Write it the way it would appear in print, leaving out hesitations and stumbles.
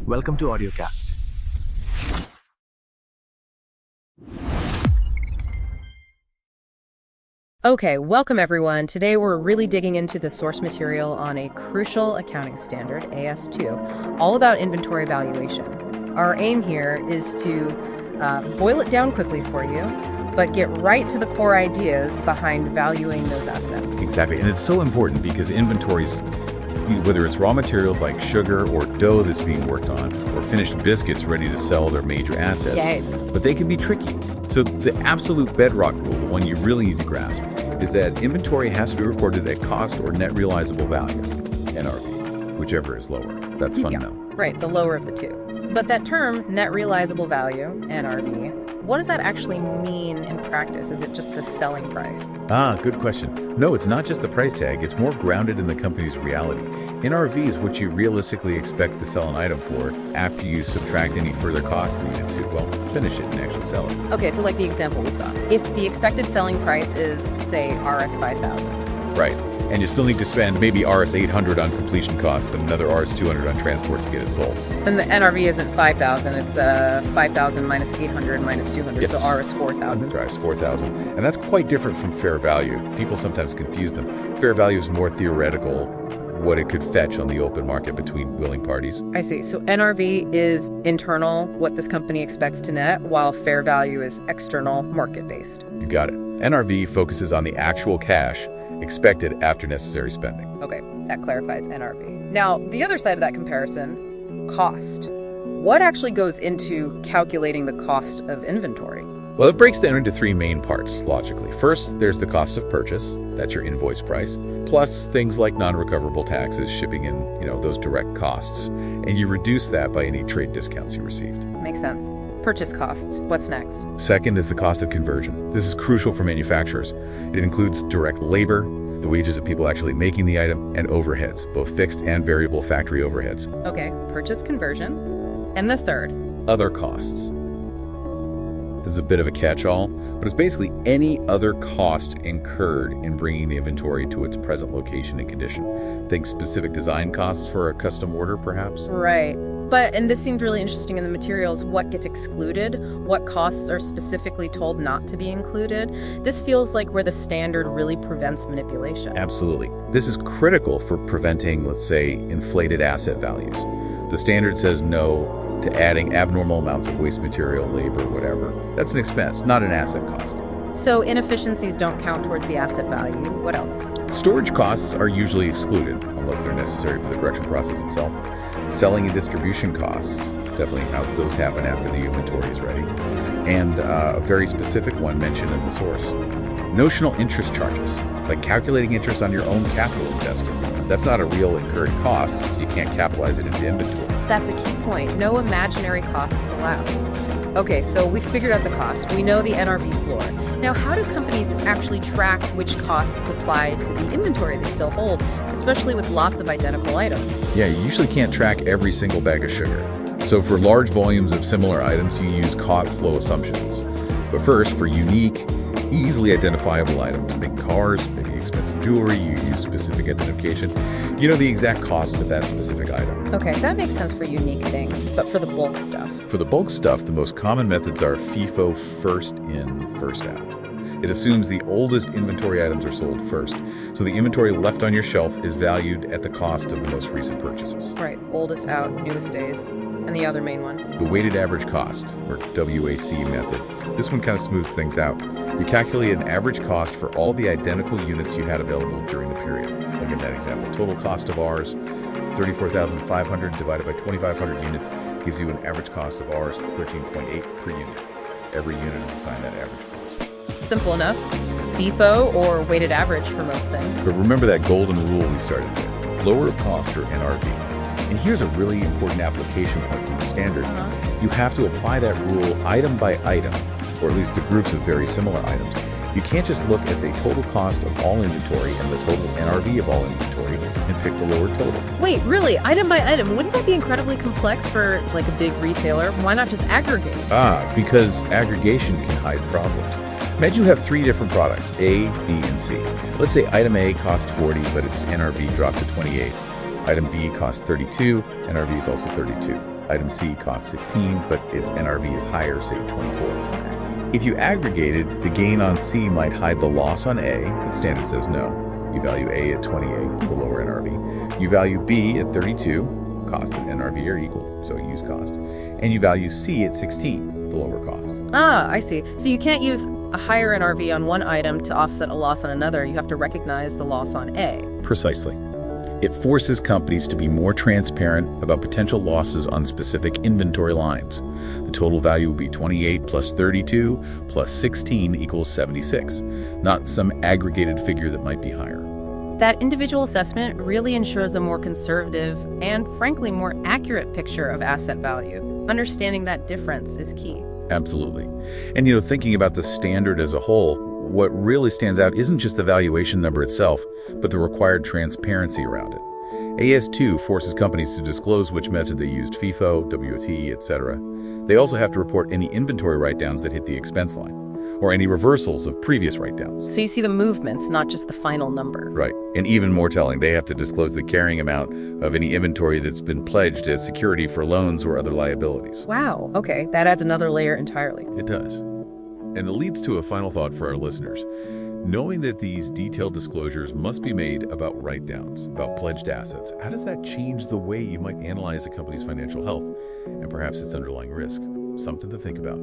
Welcome to AudioCast. Okay, welcome everyone. Today we're really digging into the source material on a crucial accounting standard, AS-2, all about inventory valuation. Our aim here is to boil it down quickly for you, but get right to the core ideas behind valuing those assets. Exactly, and it's so important because inventories, whether it's raw materials like sugar or dough that's being worked on, or finished biscuits ready to sell their major assets, Yay. But they can be tricky. So the absolute bedrock rule, the one you really need to grasp, is that inventory has to be recorded at cost or net realizable value, NRV, whichever is lower. That's fundamental. Yeah, right, the lower of the two. But that term, net realizable value, NRV, what does that actually mean in practice? Is it just the selling price? Good question. No, it's not just the price tag. It's more grounded in the company's reality. NRV is what you realistically expect to sell an item for after you subtract any further costs needed to, well, finish it and actually sell it. Okay, so like the example we saw. If the expected selling price is, say, RS 5,000. Right. And you still need to spend maybe RS 800 on completion costs and another RS 200 on transport to get it sold. Then the NRV isn't 5,000, it's 5,000 minus 800 minus 200, Yes. so RS 4,000. RS 4,000. And that's quite different from fair value. People sometimes confuse them. Fair value is more theoretical, what it could fetch on the open market between willing parties. I see. So NRV is internal, what this company expects to net, while fair value is external, market-based. You got it. NRV focuses on the actual cash expected after necessary spending. Okay, that clarifies NRV. Now, the other side of that comparison, cost. What actually goes into calculating the cost of inventory? Well, it breaks down into three main parts, logically. First, there's the cost of purchase. That's your invoice price, plus things like non-recoverable taxes, shipping in, those direct costs. And you reduce that by any trade discounts you received. Makes sense. Purchase costs. What's next? Second is the cost of conversion. This is crucial for manufacturers. It includes direct labor, the wages of people actually making the item, and overheads, both fixed and variable factory overheads. Okay, purchase conversion. And the third? Other costs. This is a bit of a catch-all, but it's basically any other cost incurred in bringing the inventory to its present location and condition. Think specific design costs for a custom order, perhaps? Right. And this seemed really interesting in the materials, what gets excluded, what costs are specifically told not to be included. This feels like where the standard really prevents manipulation. Absolutely. This is critical for preventing, let's say, inflated asset values. The standard says no to adding abnormal amounts of waste material, labor, whatever. That's an expense, not an asset cost. So inefficiencies don't count towards the asset value. What else? Storage costs are usually excluded, unless they're necessary for the production process itself. Selling and distribution costs, definitely how those happen after the inventory is ready. And a very specific one mentioned in the source. Notional interest charges, like calculating interest on your own capital investment. That's not a real incurred cost, so you can't capitalize it into inventory. That's a key point. No imaginary costs allowed. Okay, so we figured out the cost. We know the NRV floor. Now, how do companies actually track which costs apply to the inventory they still hold, especially with lots of identical items? Yeah, you usually can't track every single bag of sugar. So for large volumes of similar items, you use COG flow assumptions. But first, for unique, easily identifiable items, think cars, maybe expensive jewelry, you use specific identification. You know the exact cost of that specific item. Okay, that makes sense for unique things, but for the bulk stuff? For the bulk stuff, the most common methods are FIFO, first in, first out. It assumes the oldest inventory items are sold first, so the inventory left on your shelf is valued at the cost of the most recent purchases. Right, oldest out, newest days. And the other main one? The weighted average cost, or WAC method. This one kind of smooths things out. You calculate an average cost for all the identical units you had available during the period. Like in that example, total cost of Rs, 34,500 divided by 2,500 units gives you an average cost of Rs 13.8 per unit. Every unit is assigned that average cost. Simple enough. FIFO, or weighted average for most things. But remember that golden rule we started with. Lower of cost, or NRV. And here's a really important application point from the standard. You have to apply that rule item by item, or at least to groups of very similar items. You can't just look at the total cost of all inventory and the total NRV of all inventory and pick the lower total. Wait, really? Item by item? Wouldn't that be incredibly complex for like a big retailer? Why not just aggregate? Because aggregation can hide problems. Imagine you have three different products, A, B, and C. Let's say item A costs 40, but its NRV dropped to 28. Item B costs 32, NRV is also 32. Item C costs 16, but its NRV is higher, say 24. If you aggregated, the gain on C might hide the loss on A, but standard says no. You value A at 28, the lower NRV. You value B at 32, cost and NRV are equal, so use cost. And you value C at 16, the lower cost. Ah, I see. So you can't use a higher NRV on one item to offset a loss on another. You have to recognize the loss on A. Precisely. It forces companies to be more transparent about potential losses on specific inventory lines. The total value will be 28 plus 32 plus 16 equals 76, not some aggregated figure that might be higher. That individual assessment really ensures a more conservative and, frankly, more accurate picture of asset value. Understanding that difference is key. Absolutely. And, thinking about the standard as a whole, what really stands out isn't just the valuation number itself, but the required transparency around it. AS-2 forces companies to disclose which method they used, FIFO, WOT, etc. They also have to report any inventory write-downs that hit the expense line, or any reversals of previous write-downs. So you see the movements, not just the final number. Right. And even more telling, they have to disclose the carrying amount of any inventory that's been pledged as security for loans or other liabilities. Wow. Okay, that adds another layer entirely. It does. And it leads to a final thought for our listeners. Knowing that these detailed disclosures must be made about write-downs, about pledged assets, how does that change the way you might analyze a company's financial health and perhaps its underlying risk? Something to think about.